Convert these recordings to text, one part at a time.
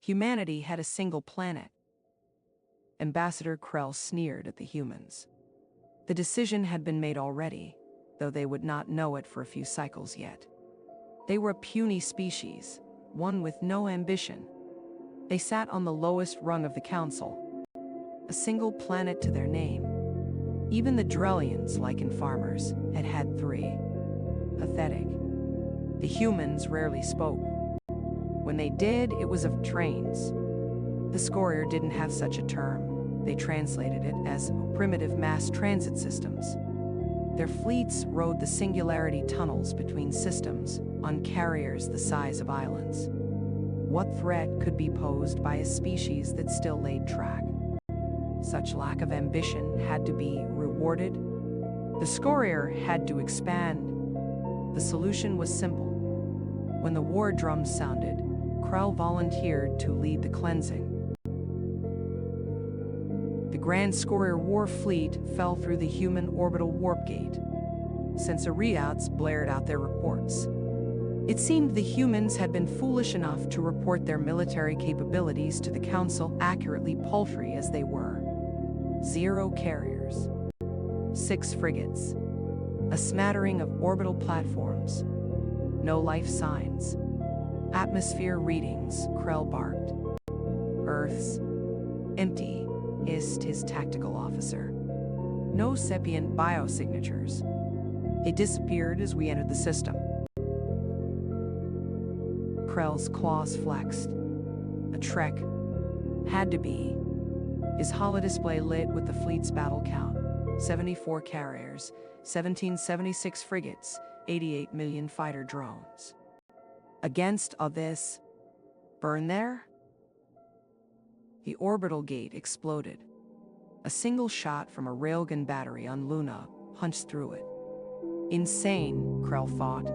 Humanity had a single planet. Ambassador Krell sneered at the humans. The decision had been made already, though they would not know it for a few cycles yet. They were a puny species, one with no ambition. They sat on the lowest rung of the council, a single planet to their name. Even the Drellians, like in farmers, had had three. Pathetic. The humans rarely spoke. When they did, it was of trains. The Scorrir didn't have such a term. They translated it as primitive mass transit systems. Their fleets rode the singularity tunnels between systems on carriers the size of islands. What threat could be posed by a species that still laid track? Such lack of ambition had to be rewarded. The Scorrir had to expand. The solution was simple. When the war drums sounded, Krell volunteered to lead the cleansing. The Grand Scorrir war fleet fell through the human orbital warp gate. Sensor readouts blared out their reports. It seemed the humans had been foolish enough to report their military capabilities to the Council accurately, paltry as they were. 0 carriers, 6 frigates, a smattering of orbital platforms, no life signs. Atmosphere readings, Krell barked. Earth's empty, hissed his tactical officer. No sapient biosignatures. They disappeared as we entered the system. Krell's claws flexed. A trek. Had to be. His holodisplay lit with the fleet's battle count. 74 carriers, 1776 frigates, 88 million fighter drones. Against all this, burn there? The orbital gate exploded. A single shot from a railgun battery on Luna punched through it. Insane, Krell thought.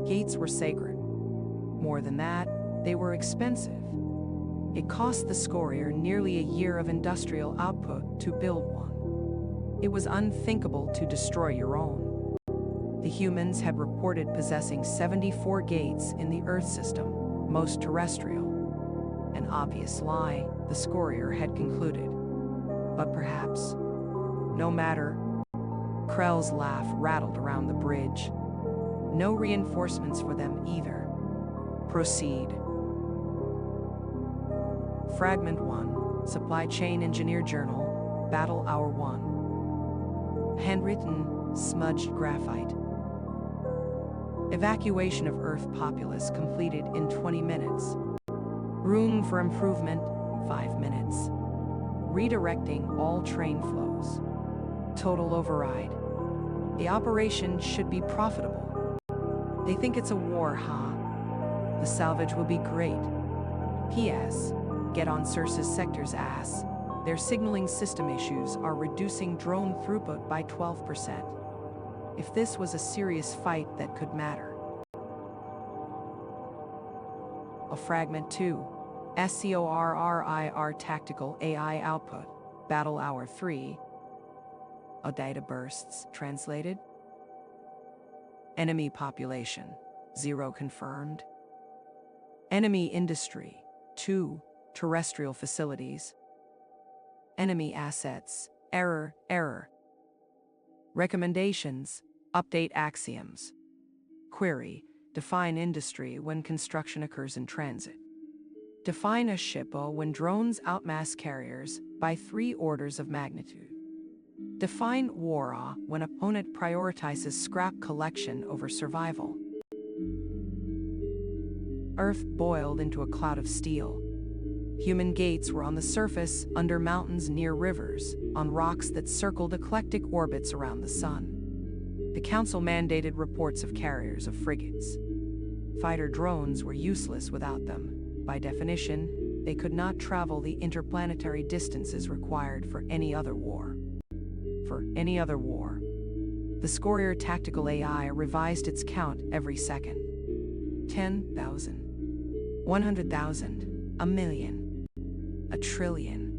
Gates were sacred. More than that, they were expensive. It cost the Scorrir nearly a year of industrial output to build one. It was unthinkable to destroy your own. The humans had reported possessing 74 gates in the Earth system, most terrestrial. An obvious lie, the Scorrir had concluded. But perhaps, no matter. Krell's laugh rattled around the bridge. No reinforcements for them either. Proceed. Fragment 1, Supply Chain Engineer Journal, Battle Hour 1. Handwritten, smudged graphite. Evacuation of Earth populace completed in 20 minutes. Room for improvement, 5 minutes. Redirecting all train flows. Total override. The operation should be profitable. They think it's a war, huh? The salvage will be great. P.S. Get on Circe's sector's ass. Their signaling system issues are reducing drone throughput by 12%. If this was a serious fight that could matter. A Fragment 2. Scorrir Tactical AI Output. Battle Hour 3. A data bursts. Translated. Enemy population. 0 confirmed. Enemy industry. 2. Terrestrial facilities. Enemy assets. Error, error. Recommendations. Update axioms. Query. Define industry when construction occurs in transit. Define a SHIPO when drones outmass carriers by 3 orders of magnitude. Define WARA when opponent prioritizes scrap collection over survival. Earth boiled into a cloud of steel. Human gates were on the surface, under mountains near rivers, on rocks that circled eclectic orbits around the sun. The Council mandated reports of carriers of frigates. Fighter drones were useless without them. By definition, they could not travel the interplanetary distances required for any other war. The Scorrir Tactical AI revised its count every second. 10,000. 100,000. A million. A trillion.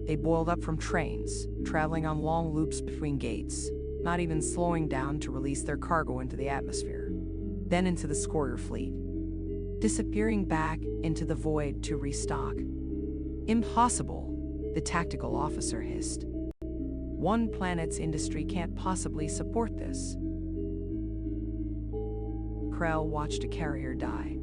They boiled up from trains, traveling on long loops between gates, not even slowing down to release their cargo into the atmosphere, then into the Scorrir fleet. disappearing back into the void to restock. Impossible, the tactical officer hissed. One planet's industry can't possibly support this. Krell watched a carrier die.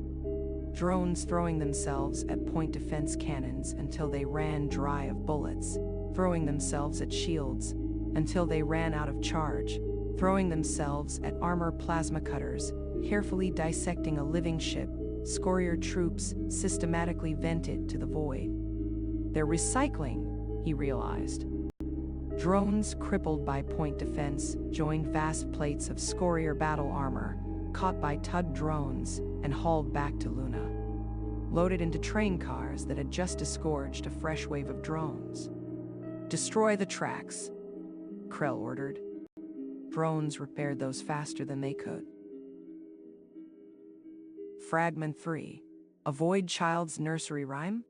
Drones throwing themselves at point defense cannons until they ran dry of bullets, throwing themselves at shields until they ran out of charge, throwing themselves at armor plasma cutters, carefully dissecting a living ship. Scorrir troops systematically vented to the void. They're recycling, he realized. Drones crippled by point defense joined vast plates of Scorrir battle armor, caught by Tug drones, and hauled back to Luna. Loaded into train cars that had just disgorged a fresh wave of drones. Destroy the tracks, Krell ordered. Drones repaired those faster than they could. Fragment 3. A void child's nursery rhyme?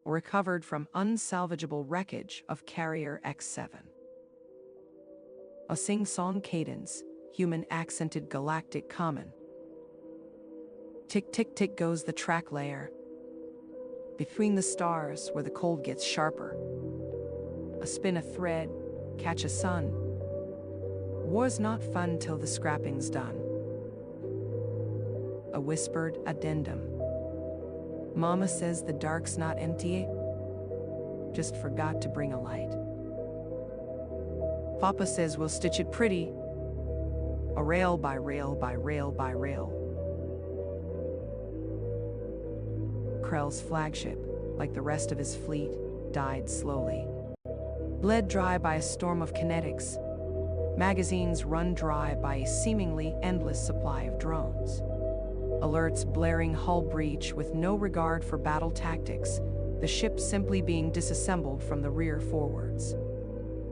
Recovered from unsalvageable wreckage of Carrier X7. A sing-song cadence, human-accented galactic common. Tick-tick-tick goes the track layer. Between the stars where the cold gets sharper. A spin a thread, catch a sun. War's not fun till the scrapping's done. A whispered addendum. Mama says the dark's not empty, just forgot to bring a light. Papa says we'll stitch it pretty, a rail by rail by rail by rail. Krell's flagship, like the rest of his fleet, died slowly. Bled dry by a storm of kinetics. Magazines run dry by a seemingly endless supply of drones. Alerts blaring hull breach with no regard for battle tactics, the ship simply being disassembled from the rear forwards.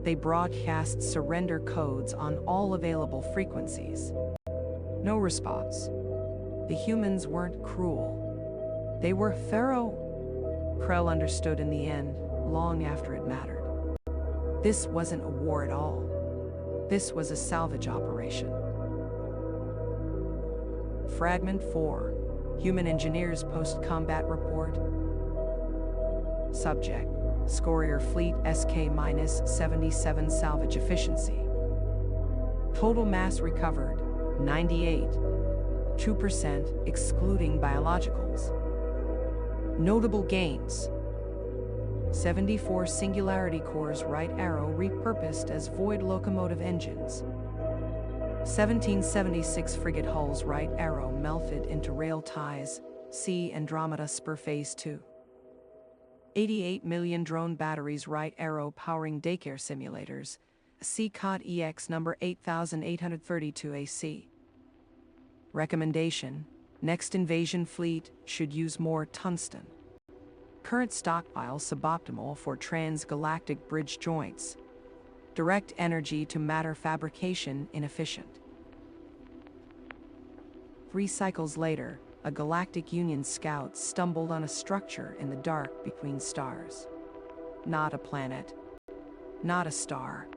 They broadcast surrender codes on all available frequencies. No response. The humans weren't cruel. They were thorough. Krell understood in the end, long after it mattered. This wasn't a war at all. This was a salvage operation. Fragment 4. Human Engineers Post-Combat Report. Subject: Scorrir Fleet SK-77 salvage efficiency. Total mass recovered, 98. 2% excluding biologicals. Notable gains: 74 singularity cores right arrow repurposed as void locomotive engines. 1776 frigate hulls right arrow melted into rail ties, C Andromeda spur phase 2. 88 million drone batteries right arrow powering daycare simulators, C COD EX number 8832 AC. Recommendation: next invasion fleet should use more tungsten. Current stockpile suboptimal for transgalactic bridge joints. Direct energy to matter fabrication inefficient. 3 cycles later, a Galactic Union scout stumbled on a structure in the dark between stars. Not a planet. Not a star.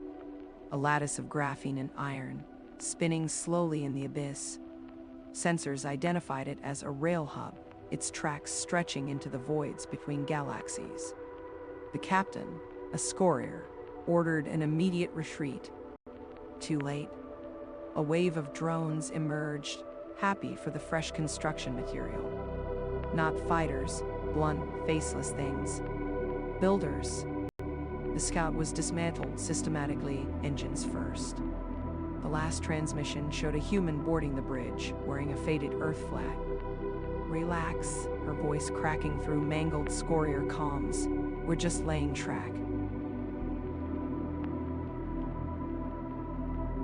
A lattice of graphene and iron, spinning slowly in the abyss. Sensors identified it as a rail hub, its tracks stretching into the voids between galaxies. The captain, a Scorrir, ordered an immediate retreat. Too late. A wave of drones emerged, happy for the fresh construction material. Not fighters, blunt, faceless things. Builders. The scout was dismantled systematically, engines first. The last transmission showed a human boarding the bridge, wearing a faded Earth flag. Relax, her voice cracking through mangled Scorrir comms. We're just laying track.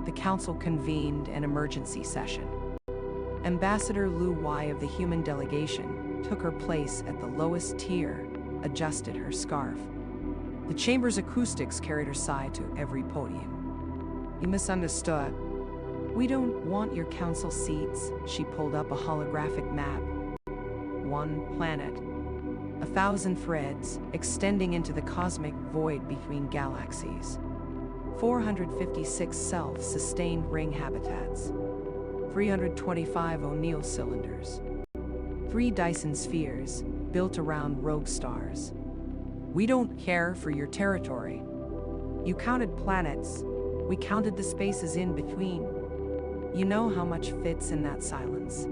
The council convened an emergency session. Ambassador Lu Wai of the human delegation took her place at the lowest tier, adjusted her scarf. The chamber's acoustics carried her side to every podium. You misunderstood. We don't want your council seats. She pulled up a holographic map. One planet. 1,000 threads extending into the cosmic void between galaxies. 456 self-sustained ring habitats. 325 O'Neill cylinders. 3 Dyson spheres, built around rogue stars. We don't care for your territory. You counted planets, we counted the spaces in between. You know how much fits in that silence.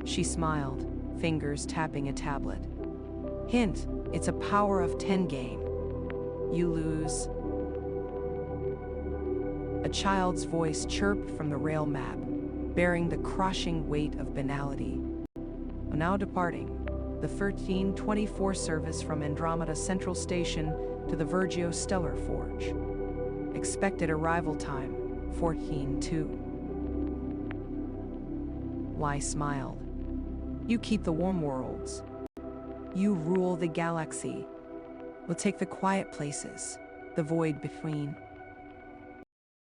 She smiled, fingers tapping a tablet. Hint, it's a power of 10 game. You lose. A child's voice chirped from the rail map, bearing the crushing weight of banality. Now departing, the 1324 service from Andromeda Central Station to the Virgio Stellar Forge. Expected arrival time, 14:02. Y smiled. You keep the warm worlds. You rule the galaxy. We'll take the quiet places, the void between.